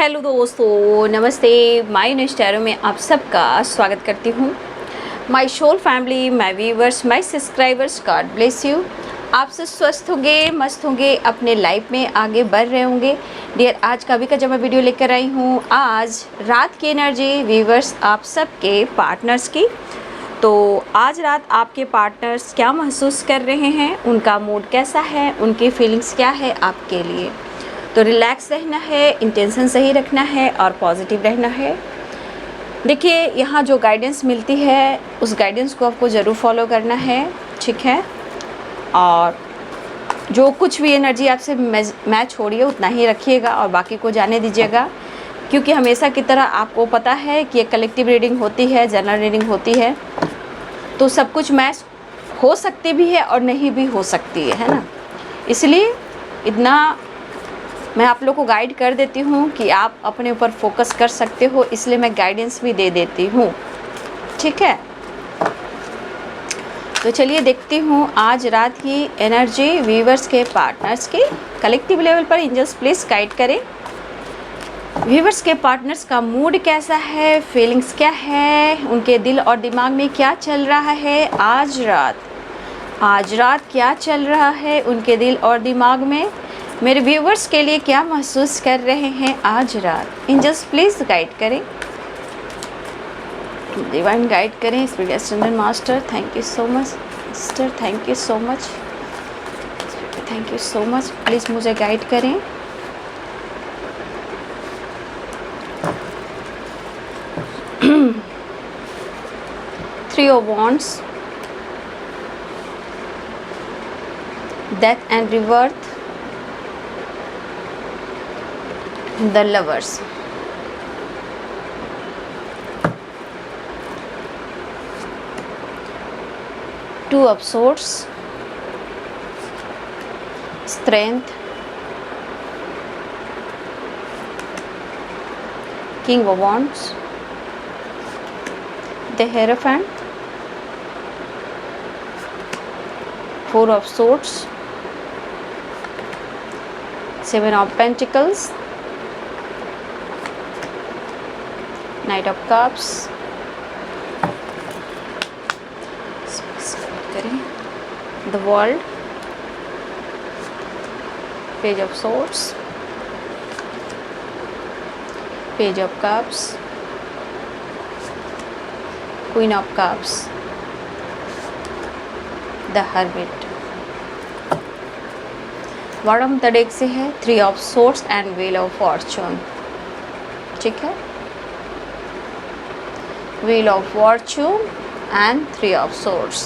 Hello दोस्तों, नमस्ते। My Instagram में आप सबका स्वागत करती हूँ। My soul family, my viewers, my subscribers, God bless you. आप सब स्वस्थ होंगे, मस्त होंगे, अपने लाइफ में आगे बढ़ रहे होंगे। डियर, आज का भी का जब मैं वीडियो लेकर आई हूँ, आज रात की एनर्जी व्यूवर्स आप सबके पार्टनर्स की। तो आज रात आपके पार्टनर्स क्या महसूस कर रहे हैं, उनका मूड कैसा है, उनकी फीलिंग्स क्या है आपके लिए। तो रिलैक्स रहना है, इंटेंशन सही रखना है और पॉजिटिव रहना है। देखिए, यहाँ जो गाइडेंस मिलती है उस गाइडेंस को आपको ज़रूर फॉलो करना है, ठीक है। और जो कुछ भी एनर्जी आपसे मैच हो रही है उतना ही रखिएगा और बाकी को जाने दीजिएगा, क्योंकि हमेशा की तरह आपको पता है कि ये कलेक्टिव रीडिंग होती है, जनरल रीडिंग होती है, तो सब कुछ मैच हो सकती भी है और नहीं भी हो सकती है ना। इसलिए इतना मैं आप लोग को गाइड कर देती हूँ कि आप अपने ऊपर फोकस कर सकते हो, इसलिए मैं गाइडेंस भी दे देती हूँ, ठीक है। तो चलिए देखती हूँ आज रात की एनर्जी व्यूवर्स के पार्टनर्स की। कलेक्टिव लेवल पर एंजल्स प्लीज़ गाइड करें। व्यूवर्स के पार्टनर्स का मूड कैसा है, फीलिंग्स क्या है, उनके दिल और दिमाग में क्या चल रहा है आज रात क्या चल रहा है उनके दिल और दिमाग में। मेरे व्यूवर्स के लिए क्या महसूस कर रहे हैं आज रात। एंजल्स प्लीज़ गाइड करें, डिवाइन गाइड करें। Spirit ascendant master, thank you so much sister, thank you so much, thank you so much. Please मुझे गाइड करें। Three of wands, death and rebirth, the lovers, two of swords, strength, king of wands, the hierophant, four of swords, seven of pentacles, Knight of Cups, the World, Page of Swords, Page of Cups, Queen of Cups, the Hermit। Bottom the deck से है three of swords and wheel of Fortune, ठीक है। Wheel of Fortune and Three of Swords।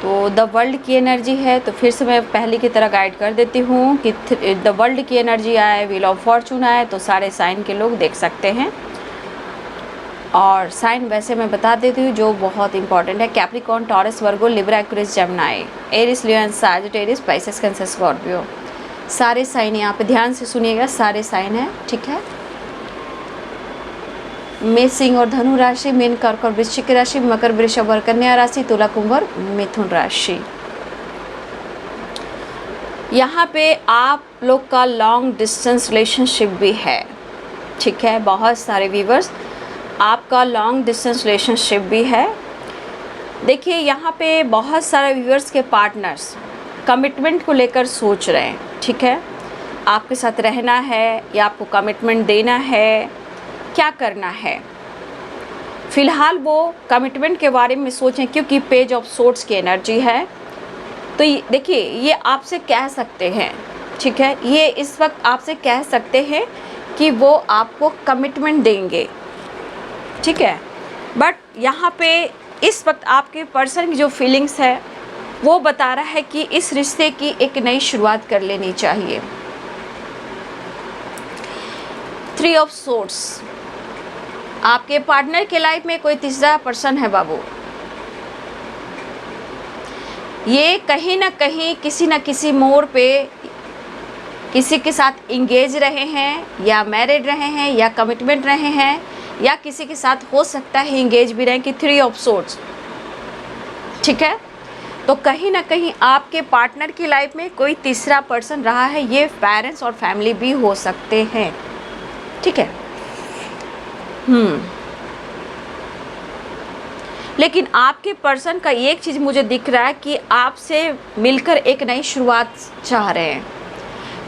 तो the world की energy है, तो फिर से मैं पहले की तरह गाइड कर देती हूँ कि द वर्ल्ड की एनर्जी आए, व्हील ऑफ फॉर्चून आए, तो सारे साइन के लोग देख सकते हैं। और साइन वैसे मैं बता देती हूँ जो बहुत इंपॉर्टेंट है। कैप्रिकॉर्न, टॉरस, वर्गो, लिब्रा, एक्वेरियस, जेमिनी, एरिस, लियो, सैजिटेरियस, पाइसेस, कैंसर, स्कॉर्पियो, सारे साइन यहाँ पे ध्यान से सुनिएगा, सारे साइन हैं, ठीक है। मेष, सिंह और धनु राशि, मीन, कर्क और वृश्चिक राशि, मकर, वृषभ और कन्या राशि, तुला, कुंभ और मिथुन राशि। यहाँ पे आप लोग का लॉन्ग डिस्टेंस रिलेशनशिप भी है, ठीक है। बहुत सारे व्यूवर्स आपका लॉन्ग डिस्टेंस रिलेशनशिप भी है। देखिए, यहाँ पे बहुत सारे व्यूअर्स के पार्टनर्स कमिटमेंट को लेकर सोच रहे हैं, ठीक है। आपके साथ रहना है या आपको कमिटमेंट देना है, क्या करना है। फ़िलहाल वो कमिटमेंट के बारे में सोचें, क्योंकि पेज ऑफ सोर्ड्स की एनर्जी है। तो देखिए, ये आपसे कह सकते हैं, ठीक है, ये इस वक्त आपसे कह सकते हैं कि वो आपको कमिटमेंट देंगे, ठीक है। बट यहाँ पे इस वक्त आपके पर्सन की जो फीलिंग्स है वो बता रहा है कि इस रिश्ते की एक नई शुरुआत कर लेनी चाहिए। थ्री ऑफ सोर्ड्स, आपके पार्टनर के लाइफ में कोई तीसरा पर्सन है बाबू। ये कहीं ना कहीं किसी न किसी मोड़ पे किसी के साथ इंगेज रहे हैं या मैरिड रहे हैं या कमिटमेंट रहे हैं या किसी के साथ हो सकता है इंगेज भी रहें कि 3 ऑफ सोर्ड्स, ठीक है। तो कहीं ना कहीं आपके पार्टनर की लाइफ में कोई तीसरा पर्सन रहा है, ये पेरेंट्स और फैमिली भी हो सकते हैं, ठीक है। लेकिन आपके पर्सन का एक चीज़ मुझे दिख रहा है कि आपसे मिलकर एक नई शुरुआत चाह रहे हैं,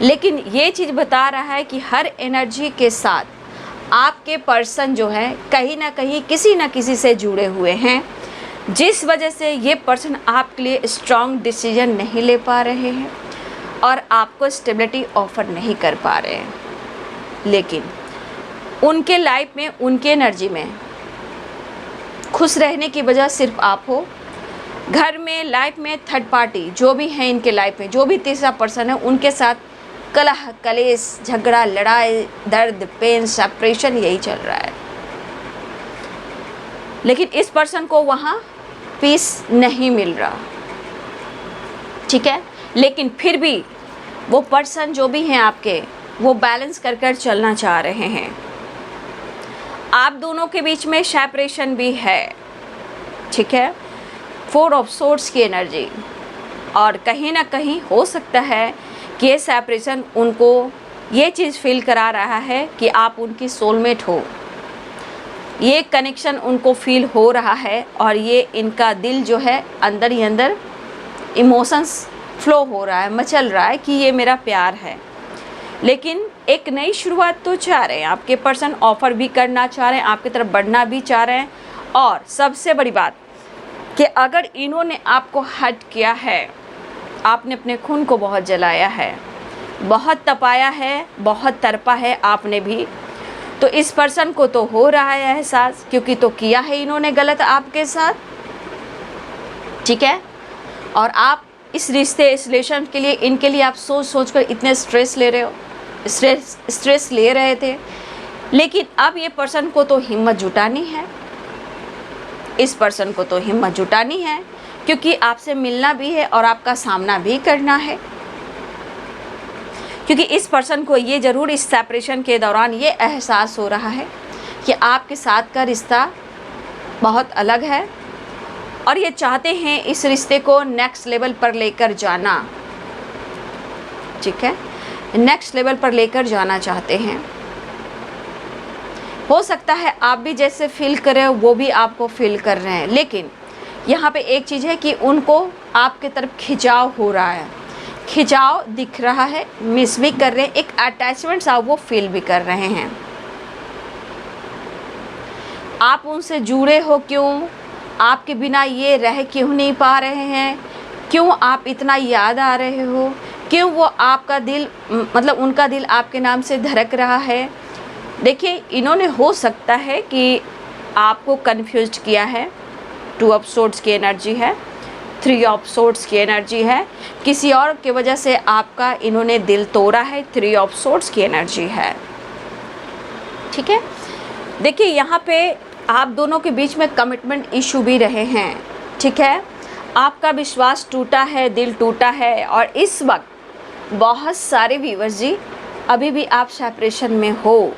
लेकिन ये चीज़ बता रहा है कि हर एनर्जी के साथ आपके पर्सन जो है कहीं ना कहीं किसी न किसी से जुड़े हुए हैं, जिस वजह से ये पर्सन आपके लिए स्ट्रॉन्ग डिसीजन नहीं ले पा रहे हैं और आपको स्टेबिलिटी ऑफर नहीं कर पा रहे हैं। लेकिन उनके लाइफ में, उनके एनर्जी में खुश रहने की वजह सिर्फ आप हो। घर में, लाइफ में थर्ड पार्टी जो भी हैं इनके लाइफ में, जो भी तीसरा पर्सन है, उनके साथ कलह, कलेश, झगड़ा, लड़ाई, दर्द, पेन, सेपरेशन यही चल रहा है। लेकिन इस पर्सन को वहाँ पीस नहीं मिल रहा, ठीक है। लेकिन फिर भी वो पर्सन जो भी हैं आपके, वो बैलेंस कर कर चलना चाह रहे हैं। आप दोनों के बीच में सेपरेशन भी है, ठीक है। 4 ऑफ सोर्ड्स की एनर्जी, और कहीं ना कहीं हो सकता है कि ये सेपरेशन उनको ये चीज़ फील करा रहा है कि आप उनकी सोलमेट हो। ये कनेक्शन उनको फील हो रहा है और ये इनका दिल जो है अंदर ही अंदर इमोशंस फ्लो हो रहा है, मचल रहा है कि ये मेरा प्यार है। लेकिन एक नई शुरुआत तो चाह रहे हैं आपके पर्सन, ऑफ़र भी करना चाह रहे हैं, आपकी तरफ बढ़ना भी चाह रहे हैं। और सबसे बड़ी बात कि अगर इन्होंने आपको हर्ट किया है, आपने अपने खून को बहुत जलाया है, बहुत तपाया है, बहुत तड़पा है आपने भी, तो इस पर्सन को तो हो रहा है एहसास, क्योंकि तो किया है इन्होंने गलत आपके साथ, ठीक है। और आप इस रिश्ते, इस रिलेशन के लिए, इनके लिए आप सोच सोच कर इतने स्ट्रेस ले रहे हो, स्ट्रेस ले रहे थे। लेकिन अब ये पर्सन को तो हिम्मत जुटानी है, इस पर्सन को तो हिम्मत जुटानी है, क्योंकि आपसे मिलना भी है और आपका सामना भी करना है। क्योंकि इस पर्सन को ये ज़रूर इस सेपरेशन के दौरान ये एहसास हो रहा है कि आपके साथ का रिश्ता बहुत अलग है और ये चाहते हैं इस रिश्ते को नेक्स्ट लेवल पर लेकर जाना, ठीक है। नेक्स्ट लेवल पर लेकर जाना चाहते हैं। हो सकता है आप भी जैसे फील कर रहे हो वो भी आपको फील कर रहे हैं, लेकिन यहाँ पे एक चीज़ है कि उनको आपके तरफ खिंचाव हो रहा है, खिंचाव दिख रहा है, मिस भी कर रहे हैं, एक अटैचमेंट सा वो फील भी कर रहे हैं। आप उनसे जुड़े हो क्यों, आपके बिना ये रह क्यों नहीं पा रहे हैं, क्यों आप इतना याद आ रहे हो, क्यों वो आपका दिल, मतलब उनका दिल आपके नाम से धड़क रहा है। देखिए, इन्होंने हो सकता है कि आपको कन्फ्यूज किया है। 2 ऑफ सोर्ड्स की एनर्जी है, 3 ऑफ सोर्ड्स की एनर्जी है, किसी और की वजह से आपका इन्होंने दिल तोड़ा है, 3 ऑफ सोर्ड्स की एनर्जी है, ठीक है। देखिए, यहाँ पे आप दोनों के बीच में कमिटमेंट इशू भी रहे हैं, ठीक है। आपका विश्वास टूटा है, दिल टूटा है, और इस वक्त बहुत सारे व्यूअर्स जी अभी भी आप सेपरेशन में हो,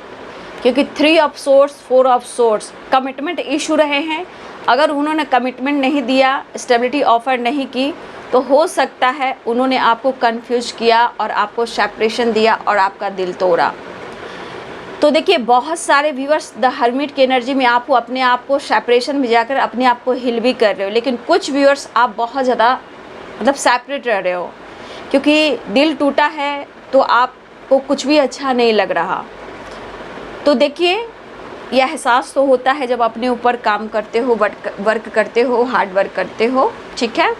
क्योंकि 3 of swords, 4 of swords commitment issue रहे हैं। अगर उन्होंने कमिटमेंट नहीं दिया, स्टेबिलिटी ऑफर नहीं की, तो हो सकता है उन्होंने आपको कंफ्यूज किया और आपको सेपरेशन दिया और आपका दिल तोड़ा। तो देखिए, बहुत सारे व्यूअर्स द हर्मिट की एनर्जी में आप अपने आप को सेपरेशन में जाकर अपने आप को हील भी कर रहे हो, लेकिन कुछ व्यूअर्स आप बहुत ज़्यादा मतलब सेपरेट रह रहे हो, क्योंकि दिल टूटा है तो आपको कुछ भी अच्छा नहीं लग रहा। तो देखिए, यह एहसास तो होता है जब अपने ऊपर काम करते हो, वर्क करते हो, हार्ड वर्क करते हो, ठीक है।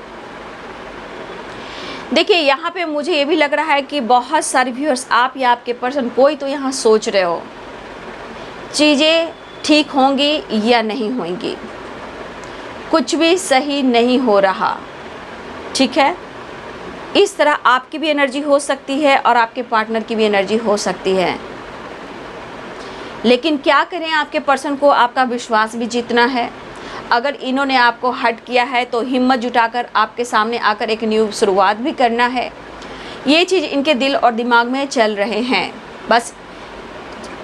देखिए, यहाँ पे मुझे ये भी लग रहा है कि बहुत सारे व्यूअर्स, आप या आपके पर्सन, कोई तो यहाँ सोच रहे हो चीज़ें ठीक होंगी या नहीं होंगी, कुछ भी सही नहीं हो रहा, ठीक है। इस तरह आपकी भी एनर्जी हो सकती है और आपके पार्टनर की भी एनर्जी हो सकती है। लेकिन क्या करें, आपके पर्सन को आपका विश्वास भी जीतना है। अगर इन्होंने आपको हर्ट किया है तो हिम्मत जुटाकर आपके सामने आकर एक न्यू शुरुआत भी करना है। ये चीज़ इनके दिल और दिमाग में चल रहे हैं। बस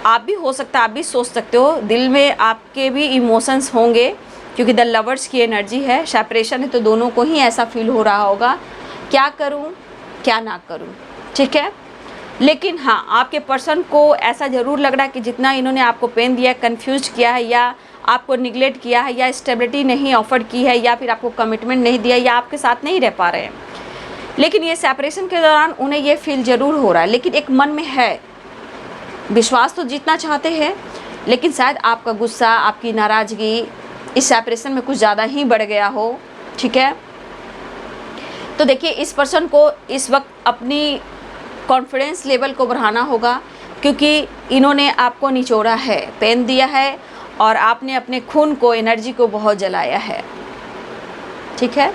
आप भी हो सकता है, आप भी सोच सकते हो, दिल में आपके भी इमोशंस होंगे, क्योंकि द लवर्स की एनर्जी है, सेपरेशन है, तो दोनों को ही ऐसा फील हो रहा होगा क्या करूं क्या ना करूं, ठीक है। लेकिन हाँ, आपके पर्सन को ऐसा ज़रूर लग रहा है कि जितना इन्होंने आपको पेन दिया, कंफ्यूज किया है, या आपको निगलेक्ट किया है, या स्टेबिलिटी नहीं ऑफर की है, या फिर आपको कमिटमेंट नहीं दिया, या आपके साथ नहीं रह पा रहे हैं, लेकिन ये सेपरेशन के दौरान उन्हें ये फील ज़रूर हो रहा है। लेकिन एक मन में है, विश्वास तो जीतना चाहते हैं, लेकिन शायद आपका गुस्सा, आपकी नाराज़गी इस सेपरेशन में कुछ ज़्यादा ही बढ़ गया हो, ठीक है। तो देखिए, इस पर्सन को इस वक्त अपनी कॉन्फिडेंस लेवल को बढ़ाना होगा, क्योंकि इन्होंने आपको निचोड़ा है, पेन दिया है, और आपने अपने खून को, एनर्जी को बहुत जलाया है, ठीक है।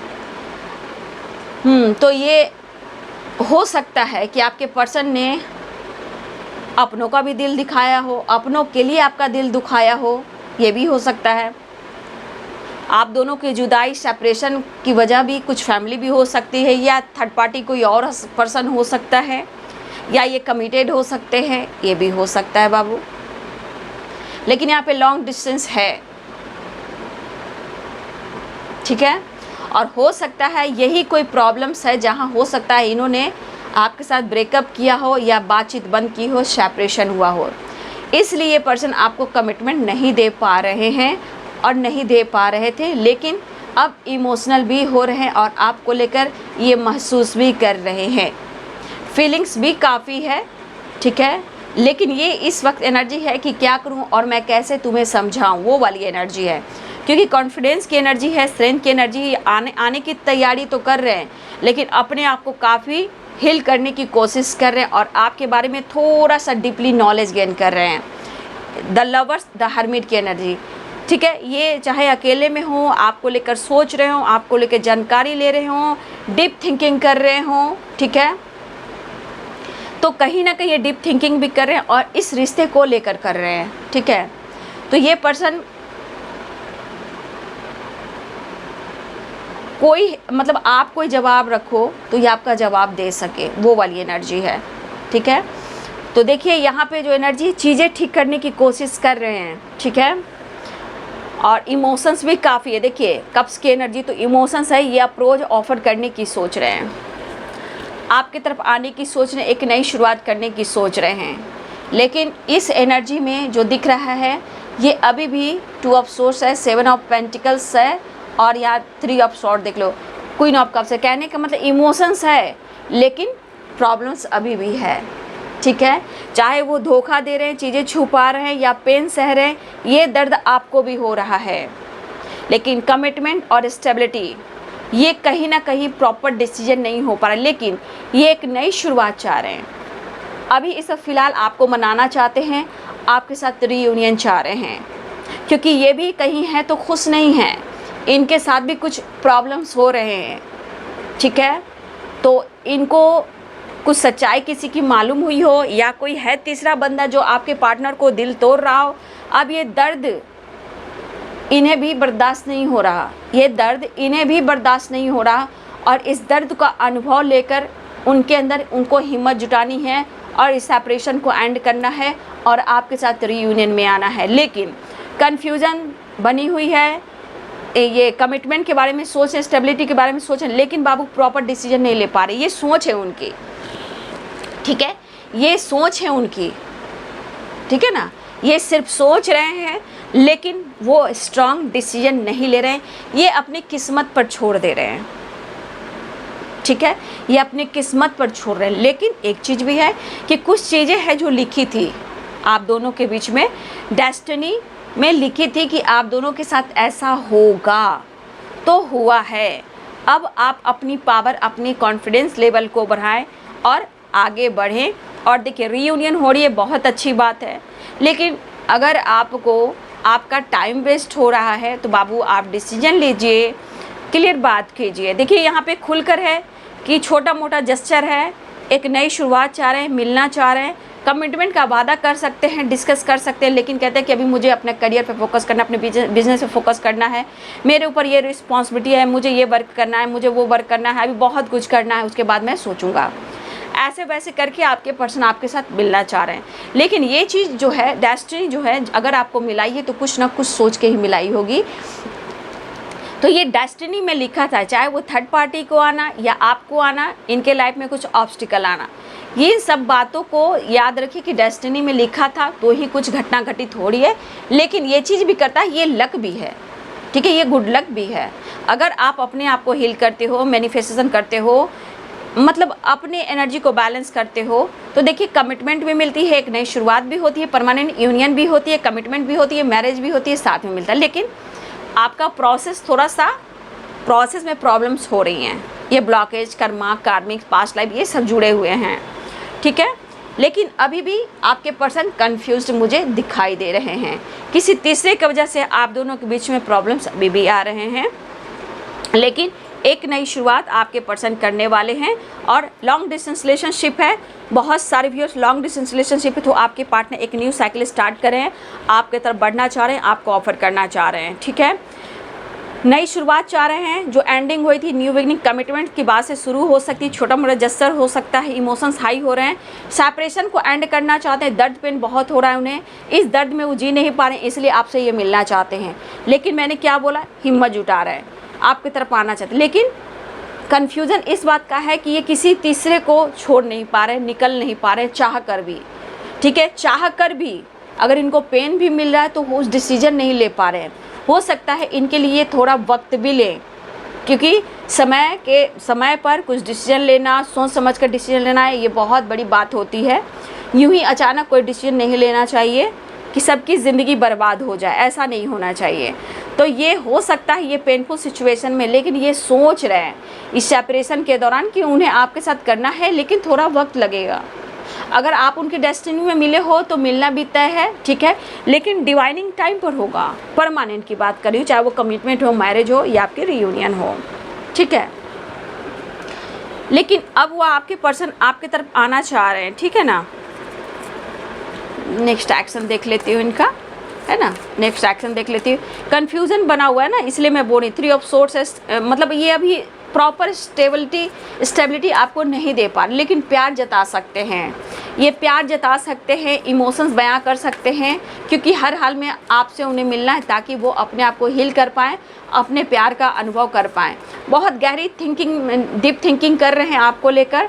तो ये हो सकता है कि आपके पर्सन ने अपनों का भी दिल दिखाया हो, अपनों के लिए आपका दिल दुखाया हो, ये भी हो सकता है। आप दोनों की जुदाई, सेपरेशन की वजह भी कुछ फैमिली भी हो सकती है, या थर्ड पार्टी कोई और पर्सन हो सकता है, या ये कमिटेड हो सकते हैं, ये भी हो सकता है बाबू। लेकिन यहाँ पे लॉन्ग डिस्टेंस है, ठीक है। और हो सकता है यही कोई प्रॉब्लम्स है जहाँ हो सकता है इन्होंने आपके साथ ब्रेकअप किया हो, या बातचीत बंद की हो, सेपरेशन हुआ हो, इसलिए ये पर्सन आपको कमिटमेंट नहीं दे पा रहे हैं और नहीं दे पा रहे थे। लेकिन अब इमोशनल भी हो रहे हैं और आपको लेकर ये महसूस भी कर रहे हैं, फीलिंग्स भी काफ़ी है, ठीक है। लेकिन ये इस वक्त एनर्जी है कि क्या करूं और मैं कैसे तुम्हें समझाऊं, वो वाली एनर्जी है, क्योंकि कॉन्फिडेंस की एनर्जी है, स्ट्रेंथ की एनर्जी, आने की तैयारी तो कर रहे हैं, लेकिन अपने आप को काफ़ी हील करने की कोशिश कर रहे हैं, और आपके बारे में थोड़ा सा डीपली नॉलेज गेन कर रहे हैं। द लवर्स, द हर्मिट की एनर्जी, ठीक है। ये चाहे अकेले में हो, आपको लेकर सोच रहे हो, आपको लेकर जानकारी ले रहे हो, डीप थिंकिंग कर रहे हो, ठीक है। तो कहीं ना कहीं ये डीप थिंकिंग भी कर रहे हैं और इस रिश्ते को लेकर कर रहे हैं, ठीक है। तो ये पर्सन कोई, मतलब आप कोई जवाब रखो तो ये आपका जवाब दे सके, वो वाली एनर्जी है, ठीक है। तो देखिए, यहाँ पे जो एनर्जी, चीज़ें ठीक करने की कोशिश कर रहे हैं, ठीक है। और इमोशंस भी काफ़ी है। देखिए, कप्स की एनर्जी तो इमोशंस है, ये अप्रोच ऑफर करने की सोच रहे हैं, आपकी तरफ आने की सोच रहे हैं, एक नई शुरुआत करने की सोच रहे हैं। लेकिन इस एनर्जी में जो दिख रहा है, ये अभी भी 2 ऑफ सोर्स है, 7 ऑफ पेंटिकल्स है, और यहाँ 3 ऑफ सॉर्ड देख लो, क्वीन ऑफ कप्स है। कहने का मतलब इमोशंस है, लेकिन प्रॉब्लम्स अभी भी है, ठीक है। चाहे वो धोखा दे रहे हैं, चीज़ें छुपा रहे हैं, या पेन सह रहे हैं, ये दर्द आपको भी हो रहा है। लेकिन कमिटमेंट और स्टेबिलिटी, ये कहीं ना कहीं प्रॉपर डिसीजन नहीं हो पा रहा, लेकिन ये एक नई शुरुआत चाह रहे हैं। अभी इस फ़िलहाल आपको मनाना चाहते हैं, आपके साथ रीयूनियन चाह रहे हैं, क्योंकि ये भी कहीं हैं तो खुश नहीं हैं, इनके साथ भी कुछ प्रॉब्लम्स हो रहे हैं, ठीक है। तो इनको कुछ सच्चाई किसी की मालूम हुई हो, या कोई है तीसरा बंदा जो आपके पार्टनर को दिल तोड़ रहा हो। अब ये दर्द इन्हें भी बर्दाश्त नहीं हो रहा, ये दर्द इन्हें भी बर्दाश्त नहीं हो रहा, और इस दर्द का अनुभव लेकर उनके अंदर उनको हिम्मत जुटानी है और इस सेपरेशन को एंड करना है और आपके साथ रीयूनियन में आना है। लेकिन कन्फ्यूज़न बनी हुई है, ये कमिटमेंट के बारे में सोचें, स्टेबिलिटी के बारे में सोचें, लेकिन बाबू प्रॉपर डिसीजन नहीं ले पा रहे। ये सोच है उनकी, ठीक है, ये सोच है उनकी, ठीक है ना। ये सिर्फ सोच रहे हैं, लेकिन वो स्ट्रांग डिसीजन नहीं ले रहे हैं, ये अपनी किस्मत पर छोड़ दे रहे हैं, ठीक है, ये अपनी किस्मत पर छोड़ रहे हैं। लेकिन एक चीज़ भी है कि कुछ चीज़ें हैं जो लिखी थी आप दोनों के बीच में, डेस्टिनी में लिखी थी कि आप दोनों के साथ ऐसा होगा, तो हुआ है। अब आप अपनी पावर, अपनी कॉन्फिडेंस लेवल को बढ़ाएं और आगे बढ़ें। और देखिए, रीयूनियन हो रही है, बहुत अच्छी बात है, लेकिन अगर आपको आपका टाइम वेस्ट हो रहा है तो बाबू आप डिसीजन लीजिए, क्लियर बात कीजिए। देखिए, यहाँ पे खुलकर है कि छोटा मोटा जेस्चर है, एक नई शुरुआत चाह रहे हैं, मिलना चाह रहे हैं, कमिटमेंट का वादा कर सकते हैं, डिस्कस कर सकते हैं, लेकिन कहते हैं कि अभी मुझे अपने करियर पे फोकस करना, अपने बिजनेस पे फोकस करना है, मेरे ऊपर ये रिस्पॉन्सिबिलिटी है, मुझे ये वर्क करना है, मुझे वो वर्क करना है, अभी बहुत कुछ करना है, उसके बाद मैं सोचूंगा। ऐसे वैसे करके आपके पर्सन आपके साथ मिलना चाह रहे हैं। लेकिन ये चीज़ जो है, डेस्टिनी जो है, अगर आपको मिलाई है तो कुछ ना कुछ सोच के ही मिलाई होगी। तो ये डेस्टिनी में लिखा था, चाहे वो थर्ड पार्टी को आना या आपको आना, इनके लाइफ में कुछ ऑब्स्टिकल आना, ये सब बातों को याद रखिए कि डेस्टिनी में लिखा था तो ही कुछ घटना घटित हो रही है। लेकिन ये चीज़ भी करता है, ये लक भी है, ठीक है, ये गुड लक भी है। अगर आप अपने आप को हील करते हो, मैनिफेस्टेशन करते हो, मतलब अपने एनर्जी को बैलेंस करते हो, तो देखिए कमिटमेंट भी मिलती है, एक नई शुरुआत भी होती है, परमानेंट यूनियन भी होती है, कमिटमेंट भी होती है, मैरिज भी होती है, साथ में मिलता है। लेकिन आपका प्रोसेस थोड़ा सा, प्रोसेस में प्रॉब्लम्स हो रही हैं, ये ब्लॉकेज, कर्मा, कार्मिक, पास्ट लाइफ, ये सब जुड़े हुए हैं, ठीक है। लेकिन अभी भी आपके पर्सन कंफ्यूज्ड मुझे दिखाई दे रहे हैं, किसी तीसरे की वजह से आप दोनों के बीच में प्रॉब्लम्स अभी भी आ रहे हैं। लेकिन एक नई शुरुआत आपके पर्सन करने वाले हैं। और लॉन्ग डिस्टेंस रिलेशनशिप है, बहुत सारे व्यूअर्स लॉन्ग डिस्टेंस रिलेशनशिप है, तो आपके पार्टनर एक न्यू साइकिल स्टार्ट कर रहे हैं, आपके तरफ बढ़ना चाह रहे हैं, आपको ऑफर करना चाह रहे हैं, ठीक है, नई शुरुआत चाह रहे हैं। जो एंडिंग हुई थी, न्यू बिगनिंग, कमिटमेंट की बात से शुरू हो सकती है, छोटा मोटा जस्टर हो सकता है, इमोशंस हाई हो रहे हैं, सेपरेशन को एंड करना चाहते हैं, दर्द पेन बहुत हो रहा है उन्हें, इस दर्द में वो जी नहीं पा रहे हैं, इसलिए आपसे ये मिलना चाहते हैं। लेकिन मैंने क्या बोला, हिम्मत जुटा रहे हैं, आपकी तरफ आना चाहते हैं। लेकिन कन्फ्यूज़न इस बात का है कि ये किसी तीसरे को छोड़ नहीं पा रहे, निकल नहीं पा रहे, चाह कर भी, ठीक है, चाह कर भी अगर इनको पेन भी मिल रहा है तो वो उस डिसीजन नहीं ले पा रहे हैं। हो सकता है इनके लिए थोड़ा वक्त भी लें, क्योंकि समय पर कुछ डिसीजन लेना, सोच समझ कर डिसीजन लेना है, ये बहुत बड़ी बात होती है। यूं ही अचानक कोई डिसीजन नहीं लेना चाहिए कि सबकी ज़िंदगी बर्बाद हो जाए, ऐसा नहीं होना चाहिए। तो ये हो सकता है ये पेनफुल सिचुएशन में, लेकिन ये सोच रहे हैं इस सेपरेशन के दौरान कि उन्हें आपके साथ करना है, लेकिन थोड़ा वक्त लगेगा। अगर आप उनकी डेस्टिनी में मिले हो तो मिलना भी तय है, ठीक है, लेकिन डिवाइनिंग टाइम पर होगा। परमानेंट की बात कर रही हूँ, चाहे वो कमिटमेंट हो, मैरिज हो या आपकी रियूनियन हो, ठीक है। लेकिन अब वो आपके पर्सन आपके तरफ आना चाह रहे हैं, ठीक है ना। नेक्स्ट एक्शन देख लेती हूँ इनका, है ना, नेक्स्ट एक्शन देख लेती हूँ। कन्फ्यूज़न बना हुआ है ना, इसलिए मैं बोली 3 ऑफ सोर्स, मतलब ये अभी प्रॉपर स्टेबिलिटी आपको नहीं दे पा रहे, लेकिन प्यार जता सकते हैं, ये प्यार जता सकते हैं, इमोशंस बयां कर सकते हैं, क्योंकि हर हाल में आपसे उन्हें मिलना है ताकि वो अपने आप को हील कर पाएँ, अपने प्यार का अनुभव कर पाएँ। बहुत गहरी थिंकिंग, डीप थिंकिंग कर रहे हैं आपको लेकर,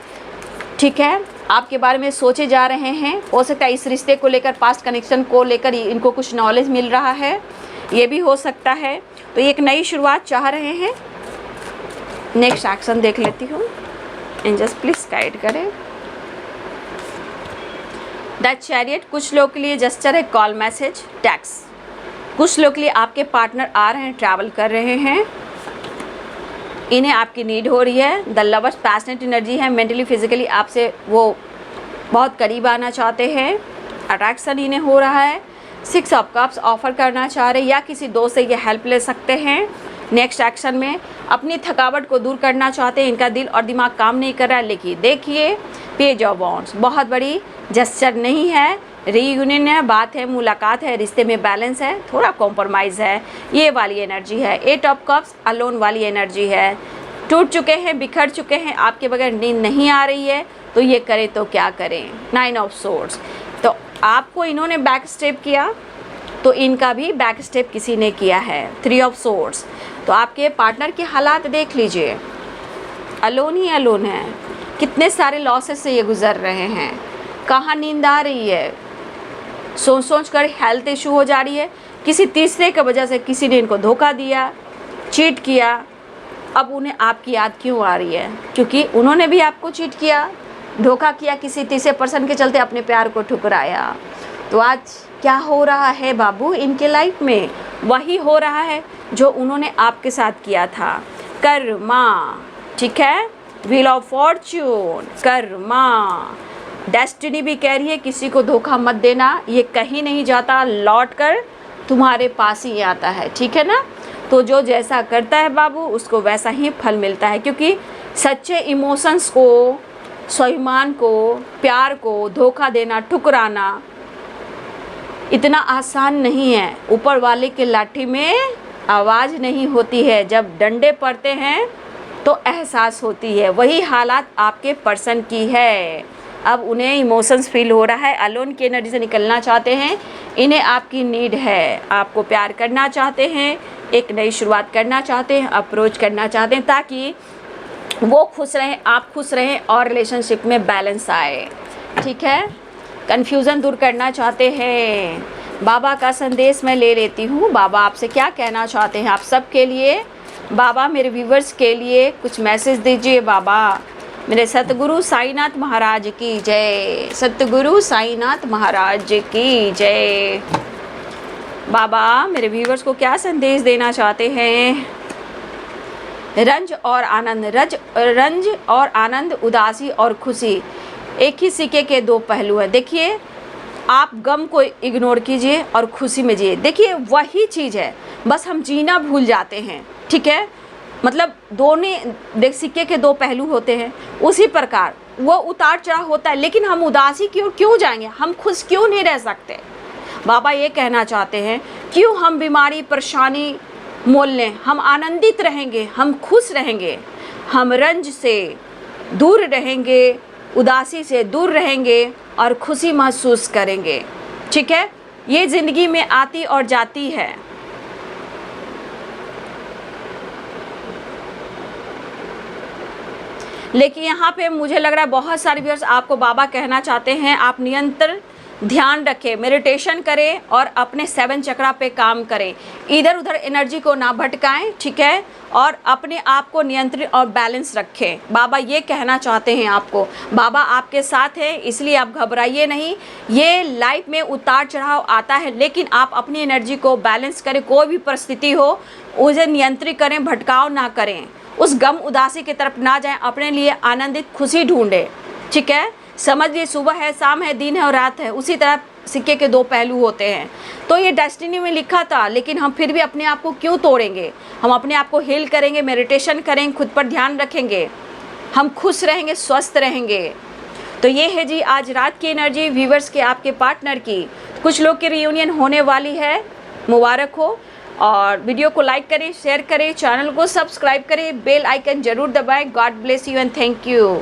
ठीक है, आपके बारे में सोचे जा रहे हैं। हो सकता है इस रिश्ते को लेकर, पास्ट कनेक्शन को लेकर इनको कुछ नॉलेज मिल रहा है, ये भी हो सकता है। तो एक नई शुरुआत चाह रहे हैं। नेक्स्ट एक्शन देख लेती हूँ, एंजल्स प्लीज गाइड करें। द चैरियट, कुछ लोग के लिए जस्चर है, कॉल, मैसेज, टैक्स। कुछ लोग के लिए आपके पार्टनर आ रहे हैं, ट्रैवल कर रहे हैं, इन्हें आपकी नीड हो रही है। द लवर्स, पैशनेट एनर्जी है, मेंटली फिजिकली आपसे वो बहुत करीब आना चाहते हैं, अट्रैक्शन इन्हें हो रहा है। 6 ऑफ कप्स ऑफर करना चाह रहे हैं या किसी दोस्त से ये हेल्प ले सकते हैं। नेक्स्ट एक्शन में अपनी थकावट को दूर करना चाहते हैं, इनका दिल और दिमाग काम नहीं कर रहा है। लेकिन देखिए पेज ऑफ वॉन्ड्स, बहुत बड़ी जेस्चर नहीं है, रीयूनियन है, बात है, मुलाकात है, रिश्ते में बैलेंस है, थोड़ा कॉम्प्रोमाइज़ है, ये वाली एनर्जी है। 8 ऑफ कप्स अलोन वाली एनर्जी है, टूट चुके हैं, बिखर चुके हैं, आपके बगैर नींद नहीं आ रही है, तो ये करें तो क्या करें। 9 ऑफ सोर्ड्स, तो आपको इन्होंने बैक स्टेप किया तो इनका भी बैक स्टेप किसी ने किया है। 3 ऑफ सोर्ड्स, तो आपके पार्टनर के हालात देख लीजिए, अलोन ही अलोन है, कितने सारे लॉसेस से ये गुजर रहे हैं, कहाँ नींद आ रही है, सोच कर हेल्थ इशू हो जा रही है, किसी तीसरे की वजह से किसी ने इनको धोखा दिया, चीट किया, अब उन्हें आपकी याद क्यों आ रही है, क्योंकि उन्होंने भी आपको चीट किया, धोखा किया, किसी तीसरे पर्सन के चलते अपने प्यार को ठुकराया। तो आज क्या हो रहा है बाबू इनके लाइफ में, वही हो रहा है जो उन्होंने आपके साथ किया था। कर्मा, ठीक है, wheel of Fortune, Karma, destiny भी कह रही है किसी को धोखा मत देना, ये कहीं नहीं जाता, लौट कर तुम्हारे पास ही आता है, ठीक है ना। तो जो जैसा करता है बाबू उसको वैसा ही फल मिलता है, क्योंकि सच्चे इमोशंस को, स्वाभिमान को, प्यार को धोखा देना, ठुकराना इतना आसान नहीं है। ऊपर वाले के लाठी में आवाज़ नहीं होती है, जब डंडे पड़ते हैं तो एहसास होती है, वही हालात आपके पर्सन की है। अब उन्हें इमोशंस फील हो रहा है, अलोन की एनर्जी से निकलना चाहते हैं, इन्हें आपकी नीड है, आपको प्यार करना चाहते हैं, एक नई शुरुआत करना चाहते हैं, अप्रोच करना चाहते हैं ताकि वो खुश रहें, आप खुश रहें और रिलेशनशिप में बैलेंस आए। ठीक है, कन्फ्यूज़न दूर करना चाहते हैं। बाबा का संदेश मैं ले लेती हूँ, बाबा आपसे क्या कहना चाहते हैं आप सबके लिए। बाबा मेरे व्यूवर्स के लिए कुछ मैसेज दीजिए बाबा। मेरे सतगुरु साईनाथ महाराज की जय, सतगुरु साईनाथ महाराज की जय। बाबा मेरे व्यूवर्स को क्या संदेश देना चाहते हैं। रंज और आनंद, रंज और आनंद, उदासी और खुशी एक ही सिक्के के दो पहलू हैं। देखिए, आप गम को इग्नोर कीजिए और खुशी में जिए। देखिए वही चीज़ है, बस हम जीना भूल जाते हैं। ठीक है, मतलब दोनों सिक्के के दो पहलू होते हैं, उसी प्रकार वो उतार चढ़ाव होता है, लेकिन हम उदासी की ओर क्यों जाएंगे, हम खुश क्यों नहीं रह सकते। बाबा ये कहना चाहते हैं, क्यों हम बीमारी परेशानी मोल लें, हम आनंदित रहेंगे, हम खुश रहेंगे, हम रंज से दूर रहेंगे, उदासी से दूर रहेंगे और खुशी महसूस करेंगे। ठीक है, ये ज़िंदगी में आती और जाती है। लेकिन यहाँ पे मुझे लग रहा है बहुत सारे व्यूअर्स आपको बाबा कहना चाहते हैं, आप निरंतर ध्यान रखें, मेडिटेशन करें और अपने 7 चक्रा पे काम करें, इधर उधर एनर्जी को ना भटकाएं। ठीक है, और अपने आप को नियंत्रित और बैलेंस रखें। बाबा ये कहना चाहते हैं आपको, बाबा आपके साथ हैं, इसलिए आप घबराइए नहीं। ये लाइफ में उतार चढ़ाव आता है, लेकिन आप अपनी एनर्जी को बैलेंस करें, कोई भी परिस्थिति हो उसे नियंत्रित करें, भटकाव ना करें, उस गम उदासी की तरफ ना जाएं, अपने लिए आनंदित खुशी ढूंढें। ठीक है, समझिए सुबह है, शाम है, दिन है और रात है, उसी तरह सिक्के के दो पहलू होते हैं। तो ये डेस्टिनी में लिखा था, लेकिन हम फिर भी अपने आप को क्यों तोड़ेंगे। हम अपने आप को हील करेंगे, मेडिटेशन करेंगे, खुद पर ध्यान रखेंगे, हम खुश रहेंगे, स्वस्थ रहेंगे। तो ये है जी आज रात की एनर्जी व्यूवर्स के, आपके पार्टनर की। कुछ लोग की रियूनियन होने वाली है, मुबारक हो। और वीडियो को लाइक करें, शेयर करें, चैनल को सब्सक्राइब करें, बेल आइकन जरूर दबाएं। God bless you and thank you.